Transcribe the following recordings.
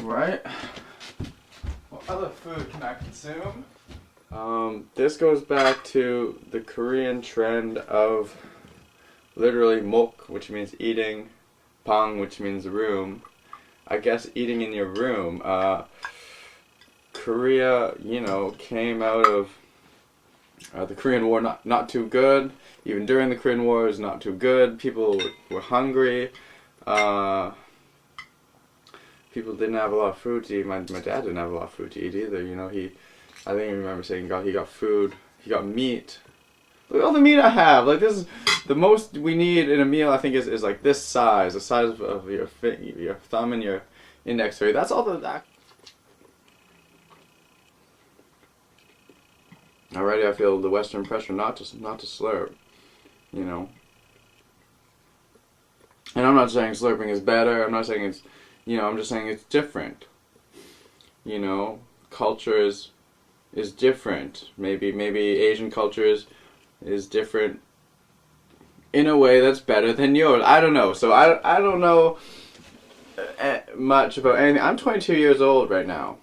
Alright. What other food can I consume? This goes back to the Korean trend of literally mok, which means eating, bang, which means room. I guess eating in your room. Korea, you know, came out of the Korean War not too good. Even during the Korean War, it was not too good. People were hungry. People didn't have a lot of food to eat. My dad didn't have a lot of food to eat either. You know, I think I remember saying he got food, he got meat. Look at all the meat I have. Like, this is the most we need in a meal. I think is like this size, the size of your thumb and your index finger. That's all that. Already, I feel the Western pressure not to slurp. You know. And I'm not saying slurping is better. I'm not saying it's, you know, I'm just saying it's different. You know, culture is different. Maybe Asian culture is different in a way that's better than yours. I don't know. So I don't know much about anything. I'm 22 years old right now.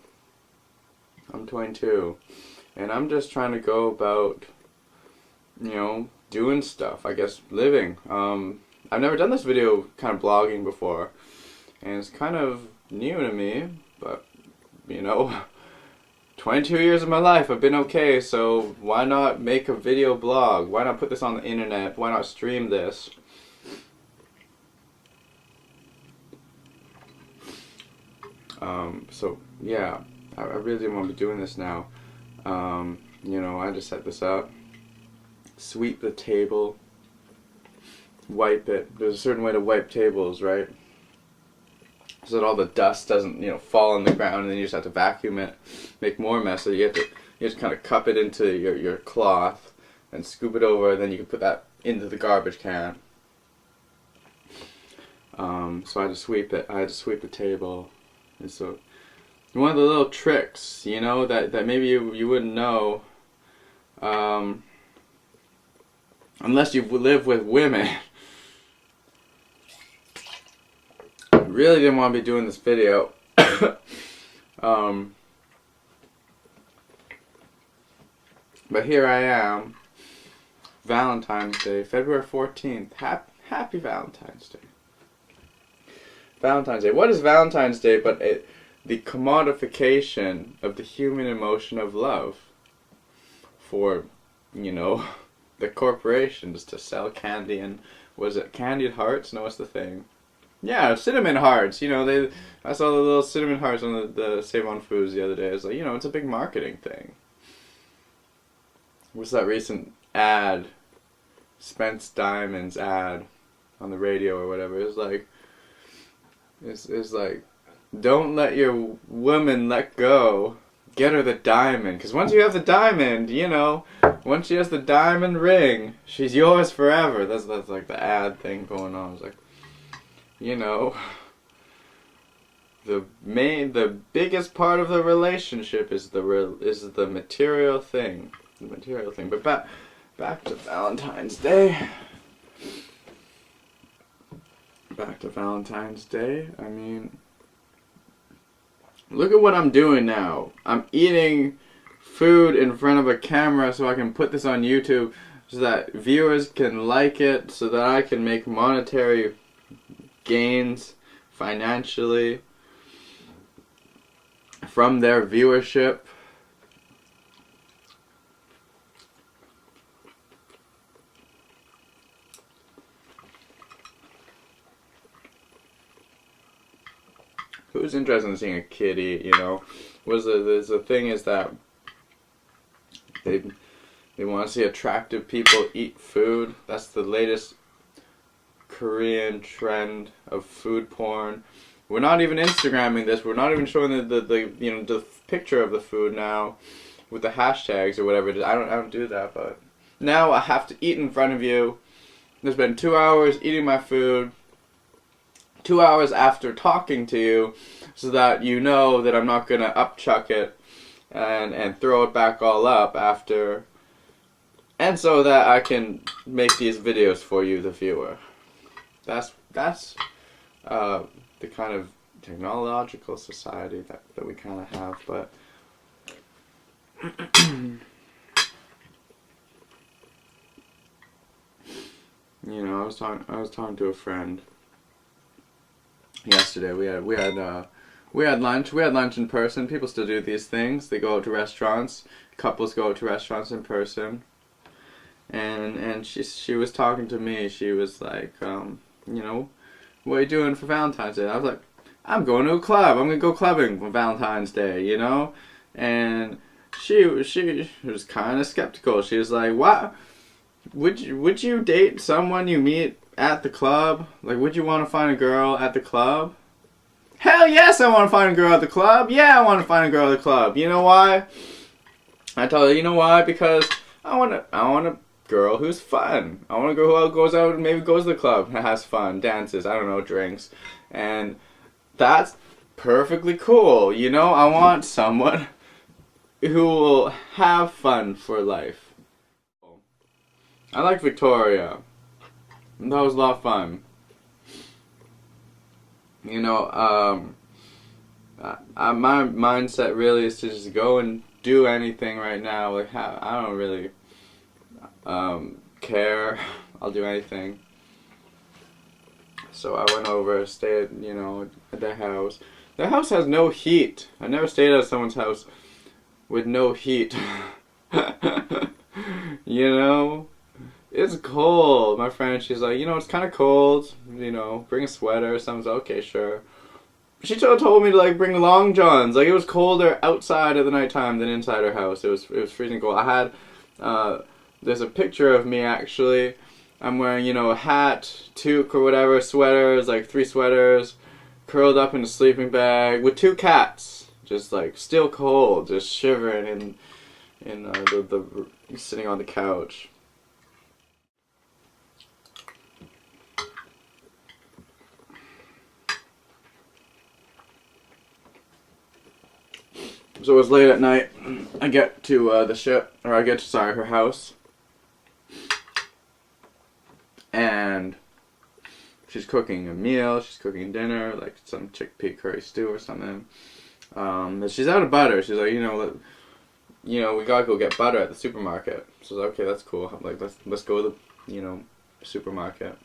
I'm 22. And I'm just trying to go about, you know, doing stuff. I guess living. I've never done this video kind of blogging before. And it's kind of new to me. But, you know, 22 years of my life I've been okay, so why not make a video blog? Why not put this on the internet? Why not stream this? So yeah, I really didn't want to be doing this now. You know, I just set this up, sweep the table, wipe it. There's a certain way to wipe tables, right? So that all the dust doesn't, you know, fall on the ground, and then you just have to vacuum it, make more mess. So you just kind of cup it into your cloth and scoop it over, and then you can put that into the garbage can. So I had to sweep it. I had to sweep the table. And so one of the little tricks, you know, that maybe you wouldn't know, unless you live with women. Really didn't want to be doing this video. But here I am. Valentine's Day, February 14th. Happy Valentine's Day. Valentine's Day. What is Valentine's Day but the commodification of the human emotion of love for, you know, the corporations to sell candy and, was it candied hearts? No, what's the thing? Yeah, cinnamon hearts. You know, I saw the little cinnamon hearts on the Save on Foods the other day. It's like, you know, it's a big marketing thing. What's that recent ad? Spence Diamond's ad on the radio or whatever. It's like, don't let your woman let go. Get her the diamond. Because once you have the diamond, you know, once she has the diamond ring, she's yours forever. That's like the ad thing going on. It's like, you know, the biggest part of the relationship is the material thing. The material thing. But back to Valentine's Day. Back to Valentine's Day. I mean, look at what I'm doing now. I'm eating food in front of a camera so I can put this on YouTube so that viewers can like it, so that I can make monetary gains financially from their viewership. Who's interested in seeing a kid eat, you know? The thing is that they want to see attractive people eat food. That's the latest Korean trend of food porn. We're not even Instagramming this. We're not even showing the you know, the picture of the food now with the hashtags or whatever it is. I don't do that, but now I have to eat in front of you. There's been 2 hours eating my food. 2 hours after talking to you, so that you know that I'm not gonna upchuck it and throw it back all up after, and so that I can make these videos for you, the viewer. That's the kind of technological society that we kind of have, but you know, I was talking to a friend yesterday. We had lunch. We had lunch in person. People still do these things. They go out to restaurants. Couples go out to restaurants in person. And she was talking to me. She was like, you know, what are you doing for Valentine's Day? I was like, I'm going to a club. I'm gonna go clubbing for Valentine's Day. You know, and she was kind of skeptical. She was like, what? Would you date someone you meet at the club? Like, would you want to find a girl at the club? Hell yes, I want to find a girl at the club. Yeah, I want to find a girl at the club. You know why? I told her, you know why? Because I want a girl who's fun. I want a girl who goes out and maybe goes to the club and has fun, dances, I don't know, drinks. And that's perfectly cool. You know, I want someone who will have fun for life. I like Victoria. That was a lot of fun. You know, my mindset really is to just go and do anything right now. Like, I don't really care. I'll do anything. So I went over, stayed, you know, at their house. Their house has no heat. I never stayed at someone's house with no heat. You know? It's cold. My friend, she's like, you know, it's kind of cold. You know, bring a sweater or something. So, okay, sure. She told me to, like, bring long johns. Like, it was colder outside at the nighttime than inside her house. It was freezing cold. I had, there's a picture of me, actually. I'm wearing, you know, a hat, toque or whatever, sweaters, like 3 sweaters, curled up in a sleeping bag with 2 cats. Just, like, still cold, just shivering in the sitting on the couch. So it was late at night. I get to her house. And she's cooking a meal, she's cooking dinner, like some chickpea curry stew or something. But she's out of butter. She's like, you know, we gotta go get butter at the supermarket. So I was like, okay, that's cool. I'm like, let's go to the, you know, supermarket.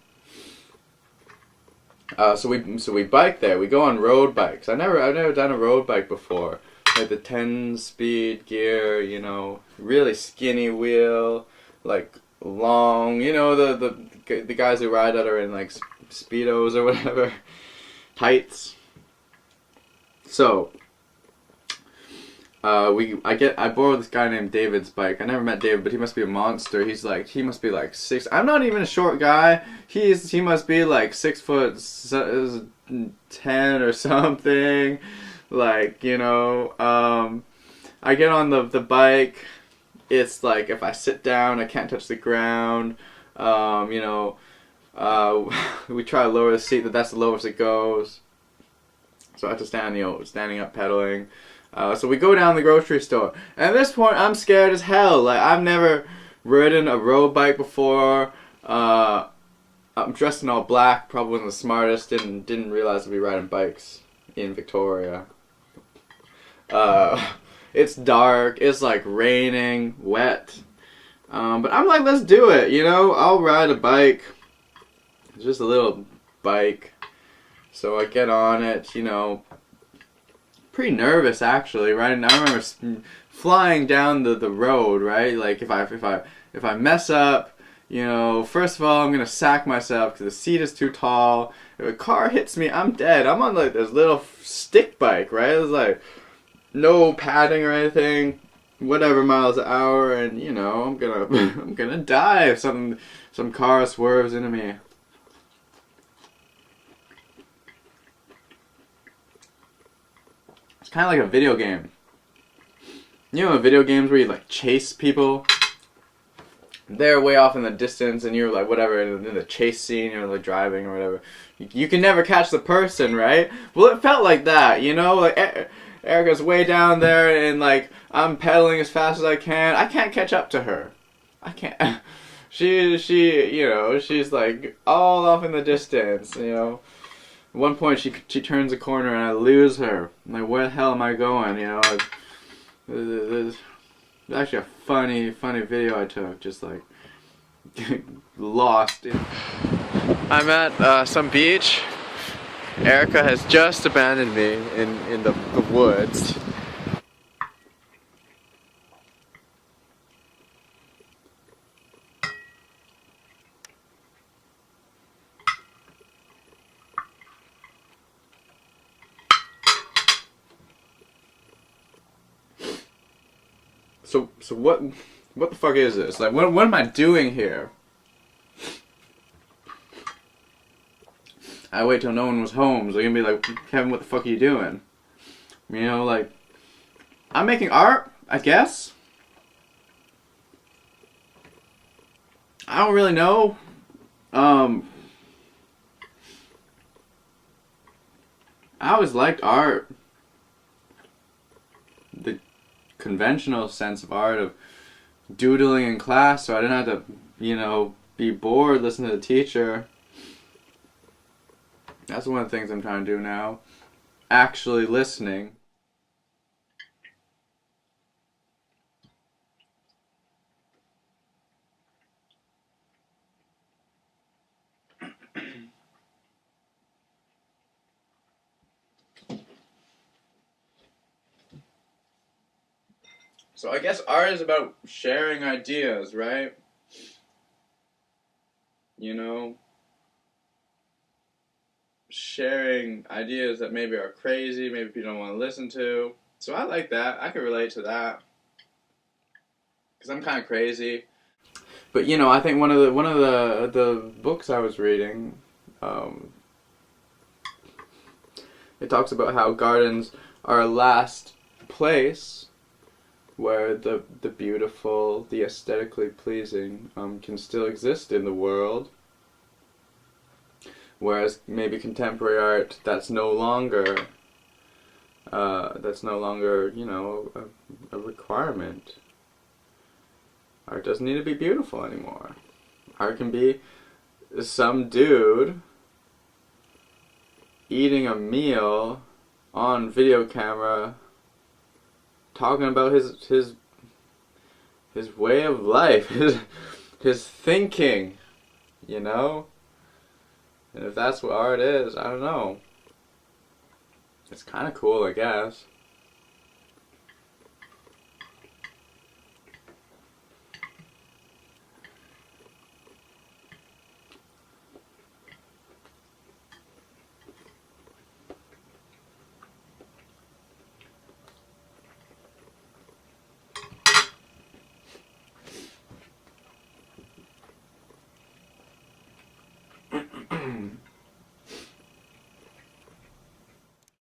So we bike there. We go on road bikes. I've never done a road bike before. Like the 10-speed gear, you know, really skinny wheel, like long, you know, the guys who ride that are in like Speedos or whatever, tights. So I borrowed this guy named David's bike. I never met David, but he must be a monster. He must be like 6. I'm not even a short guy. He must be like 6'10" or something. Like, you know, I get on the bike. It's like if I sit down, I can't touch the ground. You know, we try to lower the seat, but that's the lowest it goes. So I have to standing up pedaling. So we go down the grocery store. And at this point, I'm scared as hell. Like, I've never ridden a road bike before. I'm dressed in all black. Probably wasn't the smartest. Didn't realize I'd be riding bikes in Victoria. It's dark. It's like raining, wet. But I'm like, let's do it. You know, I'll ride a bike. It's just a little bike. So I get on it. You know. Pretty nervous actually, right? And I remember flying down the road, right? Like if I mess up, you know, first of all I'm gonna sack myself because the seat is too tall. If a car hits me, I'm dead. I'm on like this little stick bike, right? There's like no padding or anything, whatever miles an hour, and you know I'm gonna die if some car swerves into me. Kind of like a video game. You know, video games where you like chase people. They're way off in the distance, and you're like whatever in the chase scene. You're like driving or whatever. You can never catch the person, right? Well, it felt like that. You know, like Erica's way down there, and like I'm pedaling as fast as I can. I can't catch up to her. I can't. She, you know, she's like all off in the distance. You know. At one point, she turns a corner and I lose her. I'm like, where the hell am I going? You know, there's actually a funny video I took, just like lost. I'm at some beach. Erica has just abandoned me in the woods. So what the fuck is this? Like, what am I doing here? I wait till no one was home, so they're gonna be like, Kevin, what the fuck are you doing? You know, like, I'm making art, I guess. I don't really know. I always liked art. The conventional sense of art of doodling in class, so I didn't have to, you know, be bored listening to the teacher. That's one of the things I'm trying to do now. Actually listening. So I guess art is about sharing ideas, right? You know, sharing ideas that maybe are crazy, maybe people don't want to listen to. So I like that. I can relate to that. Because I'm kind of crazy. But you know, I think one of the books I was reading, it talks about how gardens are a last place where the beautiful, the aesthetically pleasing can still exist in the world. Whereas maybe contemporary art, that's no longer, you know, a requirement. Art doesn't need to be beautiful anymore. Art can be some dude eating a meal on video camera, talking about his way of life, his thinking, you know? And if that's what art is, I don't know. It's kind of cool, I guess.